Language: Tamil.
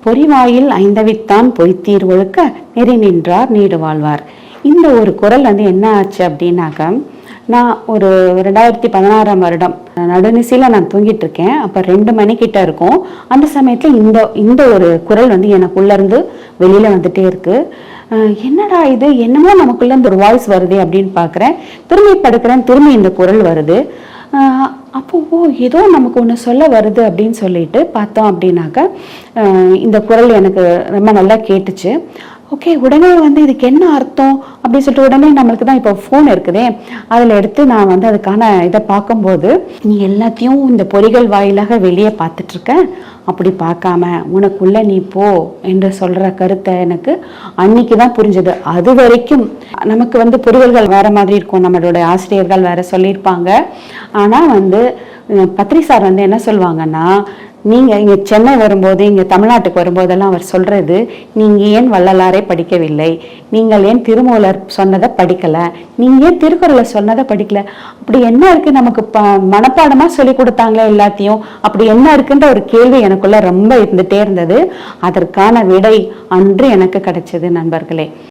பொறிவாயில் ஐந்தவித்தான் பொய்த்தீர் ஒழுக்க நெறி நின்றார் நீடு வாழ்வார். இந்த ஒரு குறள் என்ன ஆச்சு அப்படின்னாக்க, நான் ஒரு 2016 வருடம் நடுநிசையில் நான் தூங்கிட்டு இருக்கேன். அப்போ 2 மணிக்கிட்ட இருக்கும். அந்த சமயத்தில் இந்த ஒரு குறள் எனக்குள்ளேருந்து வெளியில் வந்துட்டே இருக்கு. என்னடா இது, என்னமோ நமக்குள்ள இந்த ஒரு வாய்ஸ் வருது அப்படின்னு பார்க்குறேன். திரும்பி படுக்கிறேன், திரும்பி இந்த குறள் வருது. அப்போ ஏதோ நமக்கு ஒன்று சொல்ல வருது அப்படின்னு சொல்லிட்டு பார்த்தோம் அப்படின்னாக்க, இந்த குறள் எனக்கு ரொம்ப நல்லா கேட்டுச்சு. ஓகே, உடனே இதுக்கு என்ன அர்த்தம் அப்படின்னு சொல்லிட்டு உடனே நம்மளுக்கு தான் இப்போ ஃபோன் இருக்குதே, அதில் எடுத்து நான் அதுக்கான இதை பார்க்கும்போது, நீ எல்லாத்தையும் இந்த பொறிகள் வாயிலாக வெளியே பார்த்துட்ருக்க, அப்படி பார்க்காம உனக்குள்ள நீ போ என்று சொல்கிற கருத்தை எனக்கு அன்னைக்கு தான் புரிஞ்சது. அது வரைக்கும் நமக்கு பொறிகள்கள் வேற மாதிரி இருக்கும், நம்மளுடைய ஆசிரியர்கள் வேற சொல்லியிருப்பாங்க. ஆனால் பத்ரி சார் என்ன சொல்லுவாங்கன்னா, நீங்கள் இங்கே சென்னை வரும்போது, இங்கே தமிழ்நாட்டுக்கு வரும்போதெல்லாம் அவர் சொல்கிறது, நீங்கள் ஏன் வள்ளலாரை படிக்கவில்லை, நீங்கள் ஏன் திருமூலர் சொன்னதை படிக்கலை, நீங்கள் ஏன் திருக்குறளை சொன்னதை படிக்கலை, அப்படி என்ன இருக்குது, நமக்கு மனப்பாடமாக சொல்லி கொடுத்தாங்களே எல்லாத்தையும், அப்படி என்ன இருக்குன்ற ஒரு கேள்வி எனக்குள்ள ரொம்ப இருந்துகிட்டே இருந்தது. அதற்கான விடை அன்று எனக்கு கிடைச்சது நண்பர்களே.